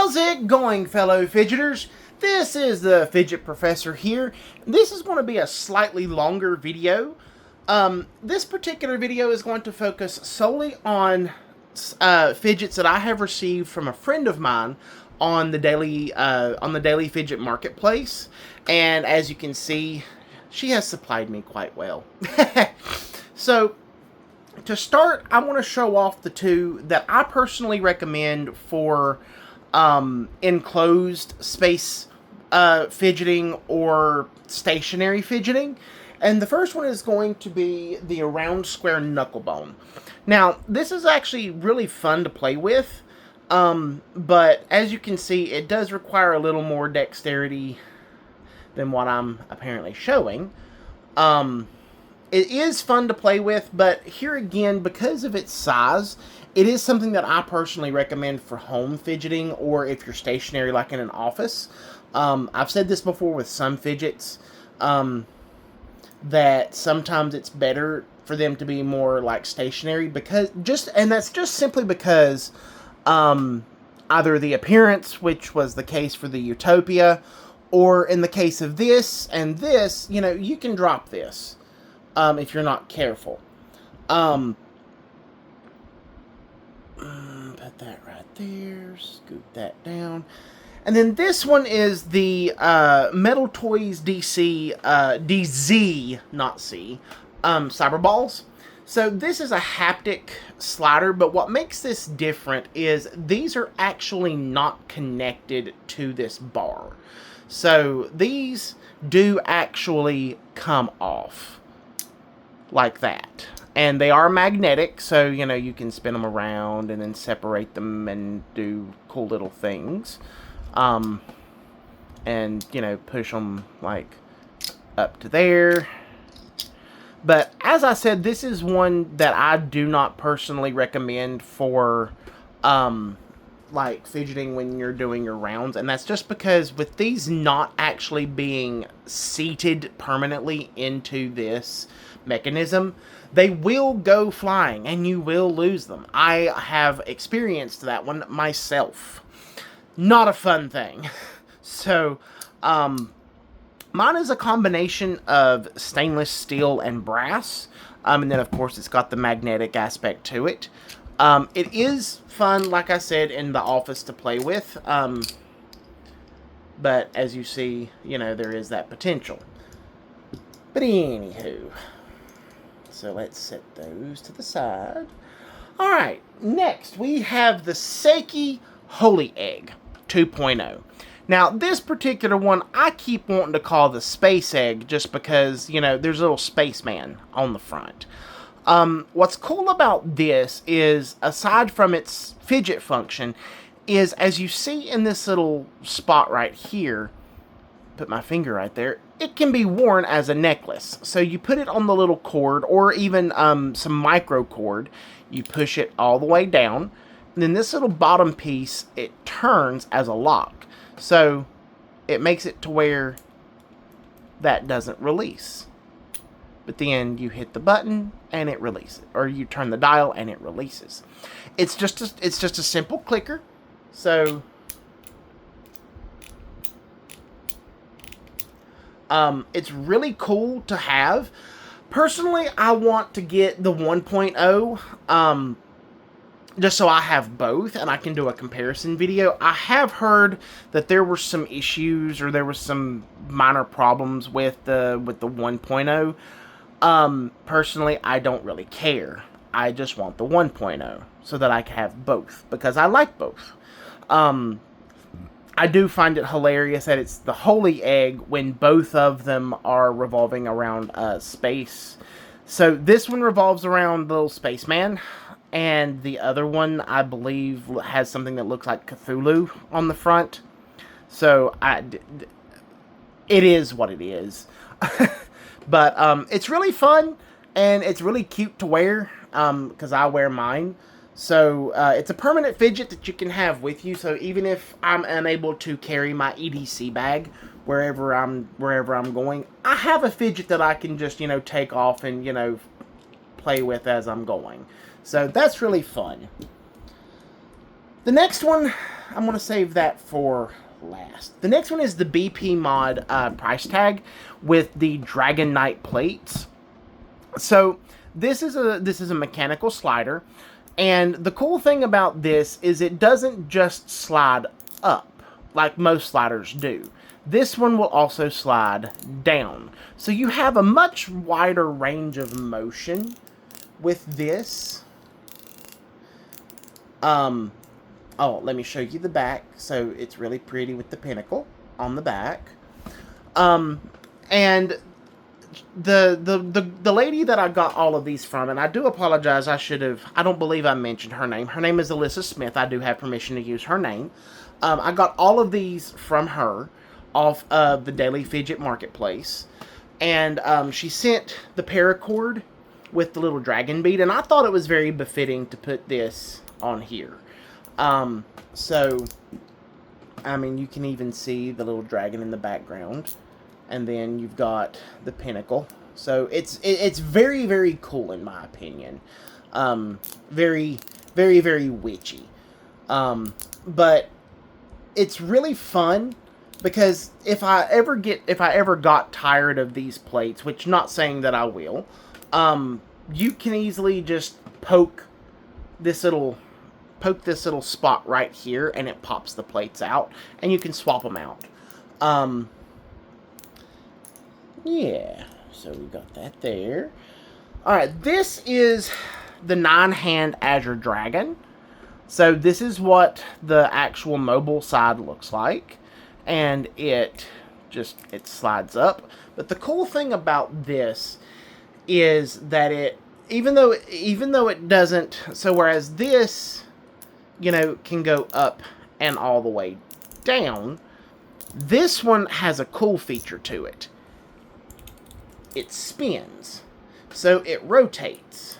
How's it going, fellow fidgeters? This is the Fidget Professor here. This is going to be a slightly longer video. This particular video is going to focus solely on fidgets that I have received from a friend of mine on the daily Fidget Marketplace. And as you can see, she has supplied me quite well. So, to start, I want to show off the two that I personally recommend for enclosed space fidgeting or stationary fidgeting. And the first one is going to be the round square knucklebone. Now, this is actually really fun to play with, but as you can see, it does require a little more dexterity than what I'm apparently showing. It is fun to play with, but here again, because of its size, it is something that I personally recommend for home fidgeting, or if you're stationary like in an office. I've said this before with some fidgets, that sometimes it's better for them to be more like stationary, and that's just simply because either the appearance, which was the case for the Utopia, or in the case of this and this, you can drop this. If you're not careful. Put that right there. Scoot that down. And then this one is the Metal Toys DZ, not C, Cyber Balls. So this is a haptic slider, but what makes this different is these are actually not connected to this bar. So these do actually come off like that, and they are magnetic, so you can spin them around and then separate them and do cool little things, and push them like up to there. But as I said, this is one that I do not personally recommend for like fidgeting when you're doing your rounds, and that's just because with these not actually being seated permanently into this mechanism, they will go flying and you will lose them. I have experienced that one myself. Not a fun thing. So, mine is a combination of stainless steel and brass, and then of course it's got the magnetic aspect to it. It is fun, like I said, in the office to play with, but as you see, there is that potential. But anywho, so let's set those to the side. Alright, next we have the Seiki Holy Egg 2.0. Now, this particular one I keep wanting to call the Space Egg just because, there's a little spaceman on the front. What's cool about this is, aside from its fidget function, is as you see in this little spot right here, put my finger right there, it can be worn as a necklace. So you put it on the little cord, or even some micro cord, you push it all the way down, and then this little bottom piece, it turns as a lock. So it makes it to where that doesn't release. But then you hit the button and it releases, or you turn the dial and it releases. It's just a simple clicker. So it's really cool to have. Personally, I want to get the 1.0, just so I have both and I can do a comparison video. I have heard that there were some issues, or there was some minor problems with the 1.0. Personally, I don't really care. I just want the 1.0 so that I can have both, because I like both. I do find it hilarious that it's the Holy Egg when both of them are revolving around space. So this one revolves around the little spaceman, and the other one, I believe, has something that looks like Cthulhu on the front. So it is what it is. But it's really fun, and it's really cute to wear, because I wear mine. So it's a permanent fidget that you can have with you. So even if I'm unable to carry my EDC bag wherever I'm going, I have a fidget that I can just take off and play with as I'm going. So that's really fun. The next one, I'm going to save that for last. The next one is the BP Mod price tag with the Dragon Knight plates. So this is a mechanical slider, and the cool thing about this is it doesn't just slide up like most sliders do. This one will also slide down. So you have a much wider range of motion with this. Oh, let me show you the back. So it's really pretty with the pinnacle on the back. And the lady that I got all of these from, and I do apologize, I don't believe I mentioned her name. Her name is Alyssa Smith. I do have permission to use her name. I got all of these from her off of the Daily Fidget Marketplace. And she sent the paracord with the little dragon bead, and I thought it was very befitting to put this on here. So, I mean, you can even see the little dragon in the background. And then you've got the pinnacle. So it's very, very cool in my opinion. Very, very, very witchy. But it's really fun because if I ever got tired of these plates, which not saying that I will, you can easily just poke this little spot right here, and it pops the plates out, and you can swap them out. Yeah, so we got that there. Alright, this is the 9-hand Azure Dragon. So this is what the actual mobile side looks like. And it slides up. But the cool thing about this is that it, even though it doesn't, so whereas this, can go up and all the way down, this one has a cool feature to it. It spins, so it rotates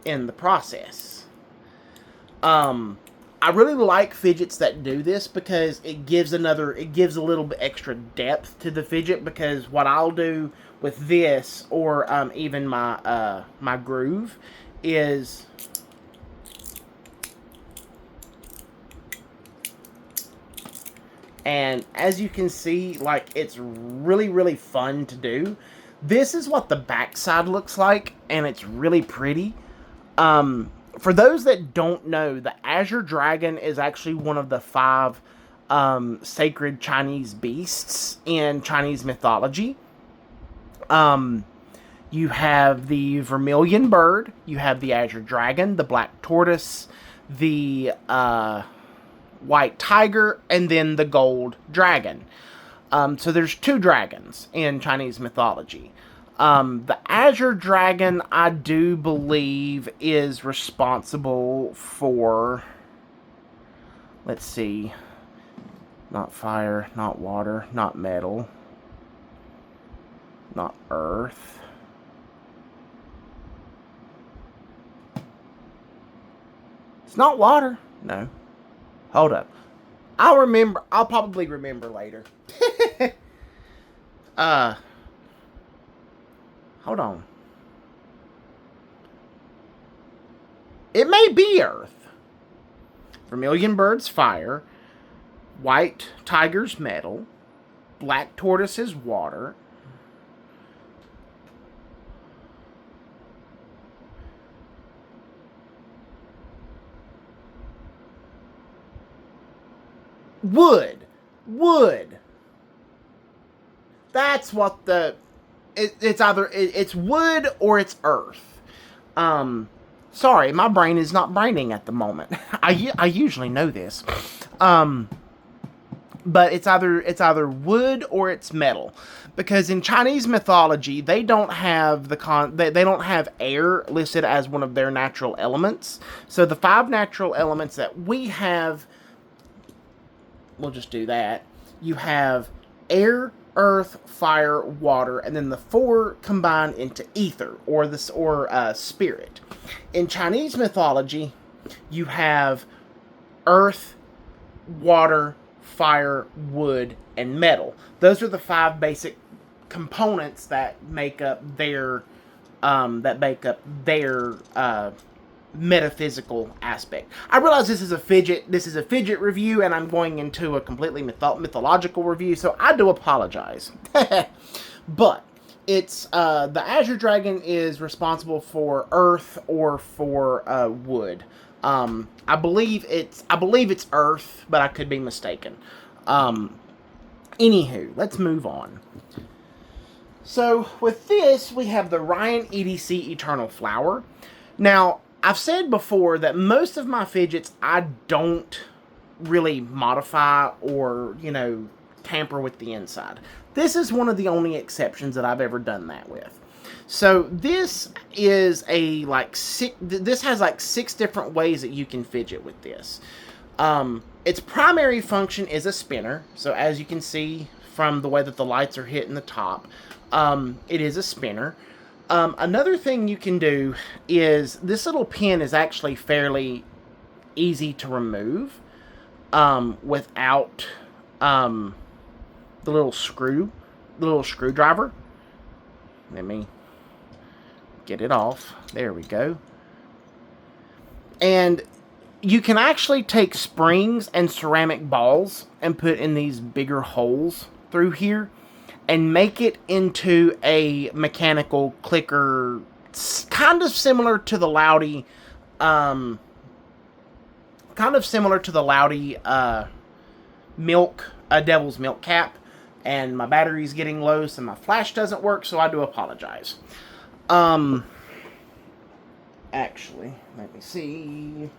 in the process. I really like fidgets that do this because it gives a little bit extra depth to the fidget, because what I'll do with this, or even my groove, is and as you can see, like, it's really, really fun to do. This is what the backside looks like, and it's really pretty. For those that don't know, the Azure Dragon is actually one of the 5 sacred Chinese beasts in Chinese mythology. You have the vermilion bird, you have the Azure Dragon, the black tortoise, the white tiger, and then the gold dragon. So there's 2 dragons in Chinese mythology. The Azure Dragon, I do believe, is responsible for, let's see, not fire, not water, not metal, not earth. It's not water. No. Hold up. I'll probably remember later. Hold on. It may be earth. Vermilion bird's fire. White tiger's metal. Black tortoise is water. Wood. That's what it's wood or it's earth. Sorry, my brain is not braining at the moment. I usually know this. But it's either wood or it's metal, because in Chinese mythology they don't have they don't have air listed as one of their natural elements. So the 5 natural elements that we have, we'll just do that. You have air, earth, fire, water, and then the 4 combine into ether or spirit. In Chinese mythology, you have earth, water, fire, wood, and metal. Those are the 5 basic components that make up their metaphysical aspect. I realize this is a fidget review, and I'm going into a completely mythological review, so I do apologize. But it's the Azure Dragon is responsible for earth or for wood. I believe it's earth, but I could be mistaken. Anywho, let's move on. So with this, we have the Ryan EDC Eternal Flower. Now, I've said before that most of my fidgets I don't really modify or, tamper with the inside. This is one of the only exceptions that I've ever done that with. So this is this has like 6 different ways that you can fidget with this. Its primary function is a spinner. So as you can see from the way that the lights are hitting the top, it is a spinner. Another thing you can do is this little pin is actually fairly easy to remove without the little screwdriver. Let me get it off. There we go. And you can actually take springs and ceramic balls and put in these bigger holes through here and make it into a mechanical clicker, kind of similar to the Loudy, Devil's Milk cap. And my battery's getting low, so my flash doesn't work, so I do apologize. Actually, let me see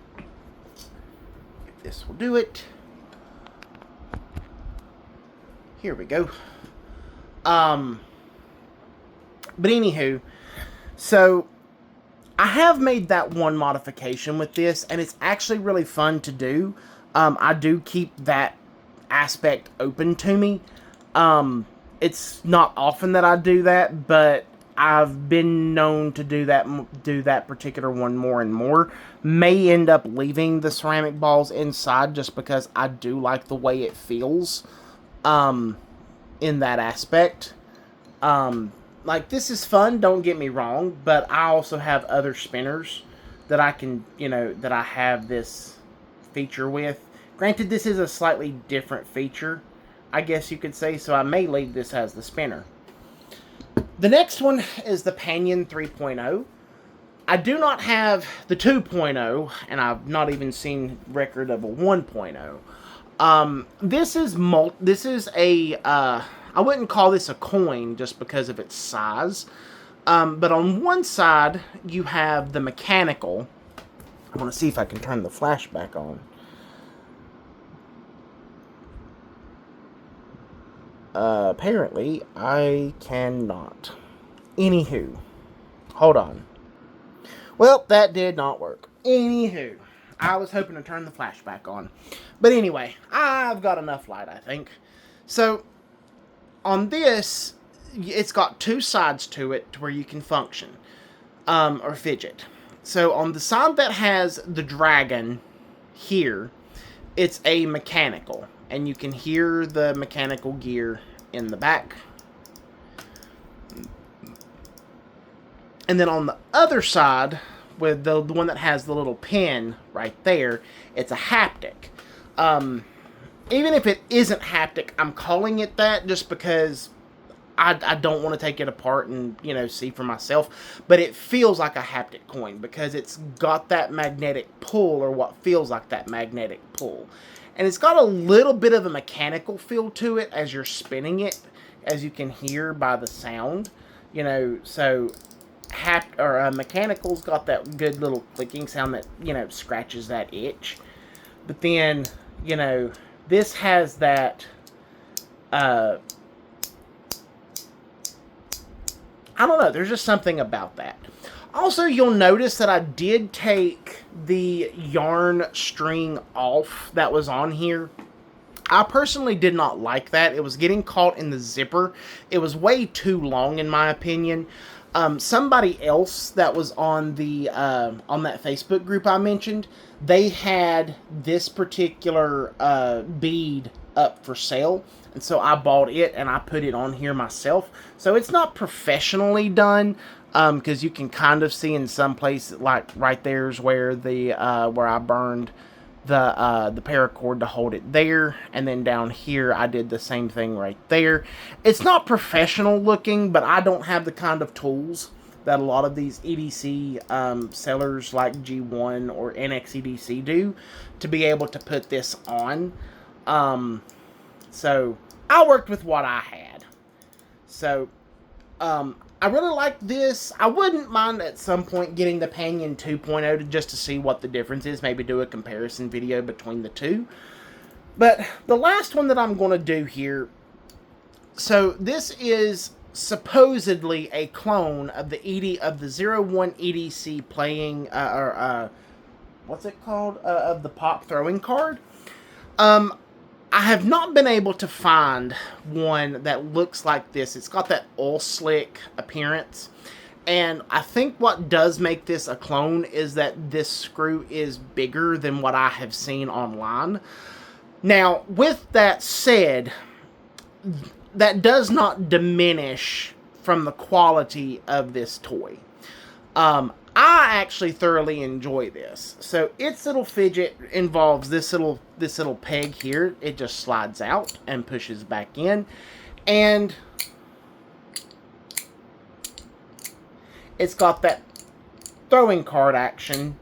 if this will do it. Here we go. But anywho, so I have made that one modification with this, and it's actually really fun to do. I do keep that aspect open to me. It's not often that I do that, but I've been known to do that particular one more and more. May end up leaving the ceramic balls inside just because I do like the way it feels, in that aspect. Like, this is fun, don't get me wrong, but I also have other spinners that I can, that I have this feature with. Granted, this is a slightly different feature, I guess you could say, so I may leave this as the spinner. The next one is the Panion 3.0. I do not have the 2.0, and I've not even seen record of a 1.0. This is a, I wouldn't call this a coin just because of its size. But on one side, you have the mechanical. I want to see if I can turn the flash back on. Apparently, I cannot. Anywho. Hold on. Well, that did not work. Anywho. I was hoping to turn the flash back on. But anyway, I've got enough light, I think. So, on this, it's got 2 sides to it to where you can function. Or fidget. So, on the side that has the dragon here, it's a mechanical. And you can hear the mechanical gear in the back. And then on the other side, with the one that has the little pin right there, it's a haptic. Even if it isn't haptic, I'm calling it that just because I don't want to take it apart and, see for myself. But it feels like a haptic coin because it's got that magnetic pull, or what feels like that magnetic pull. And it's got a little bit of a mechanical feel to it as you're spinning it, as you can hear by the sound. So mechanical's got that good little clicking sound that, scratches that itch. But then, this has that, I don't know, there's just something about that. Also, you'll notice that I did take the yarn string off that was on here. I personally did not like that. It was getting caught in the zipper. It was way too long, in my opinion. Somebody else that was on the on that Facebook group I mentioned, they had this particular bead up for sale. And so I bought it and I put it on here myself. So it's not professionally done. because you can kind of see in some places, like right there's where the where I burned the paracord to hold it there, and then down here I did the same thing right there. It's not professional looking, but I don't have the kind of tools that a lot of these EDC sellers like G1 or NXEDC do to be able to put this on. So I worked with what I had. So I really like this. I wouldn't mind at some point getting the Panion 2.0 just to see what the difference is. Maybe do a comparison video between the two. But the last one that I'm going to do here, so this is supposedly a clone of the the 01 EDC playing what's it called, of the pop throwing card. I have not been able to find one that looks like this. It's got that oil slick appearance, and I think what does make this a clone is that this screw is bigger than what I have seen online. Now, with that said, that does not diminish from the quality of this toy. I actually thoroughly enjoy this. So its little fidget involves this little peg here. It just slides out and pushes back in, and it's got that throwing card action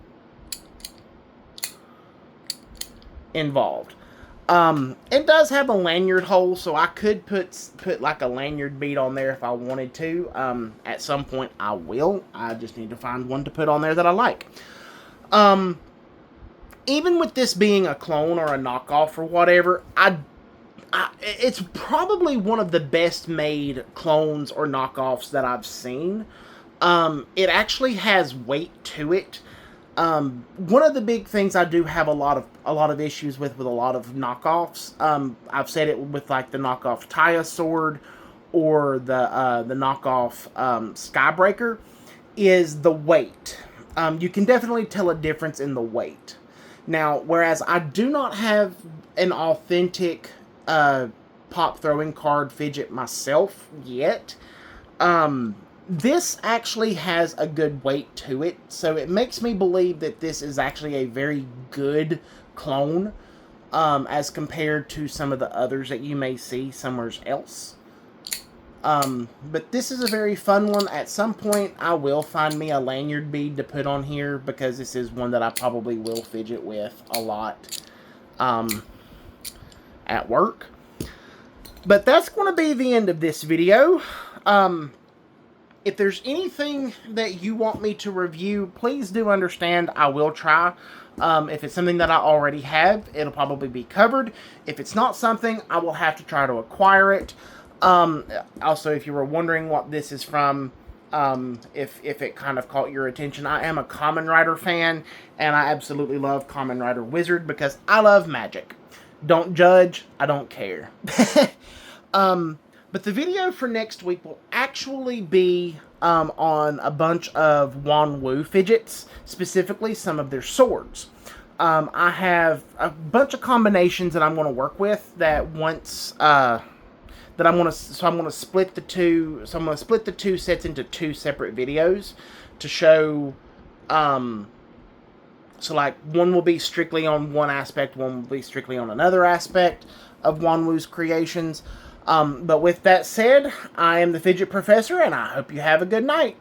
involved. It does have a lanyard hole, so I could put like a lanyard bead on there if I wanted to. At some point I will. I just need to find one to put on there that I like. Even with this being a clone or a knockoff or whatever, it's probably one of the best made clones or knockoffs that I've seen. It actually has weight to it. One of the big things I do have a lot of issues with a lot of knockoffs. I've said it with like the knockoff Taya sword or the knockoff Skybreaker, is the weight. You can definitely tell a difference in the weight. Now, whereas I do not have an authentic pop throwing card fidget myself yet, this actually has a good weight to it, so it makes me believe that this is actually a very good clone, as compared to some of the others that you may see somewhere else. But this is a very fun one. At some point, I will find me a lanyard bead to put on here, because this is one that I probably will fidget with a lot at work. But that's going to be the end of this video. If there's anything that you want me to review, please do understand I will try. If it's something that I already have, it'll probably be covered. If it's not something, I will have to try to acquire it. Also, if you were wondering what this is from, if it kind of caught your attention, I am a Kamen Rider fan, and I absolutely love Kamen Rider Wizard because I love magic. Don't judge, I don't care. But the video for next week will actually be on a bunch of Wanwu fidgets, specifically some of their swords. I have a bunch of combinations that I'm going to work with that once I'm going to split the two. So I'm going to split the two sets into two separate videos to show. So like one will be strictly on one aspect, one will be strictly on another aspect of Wanwu's creations. But with that said, I am the Fidget Professor, and I hope you have a good night.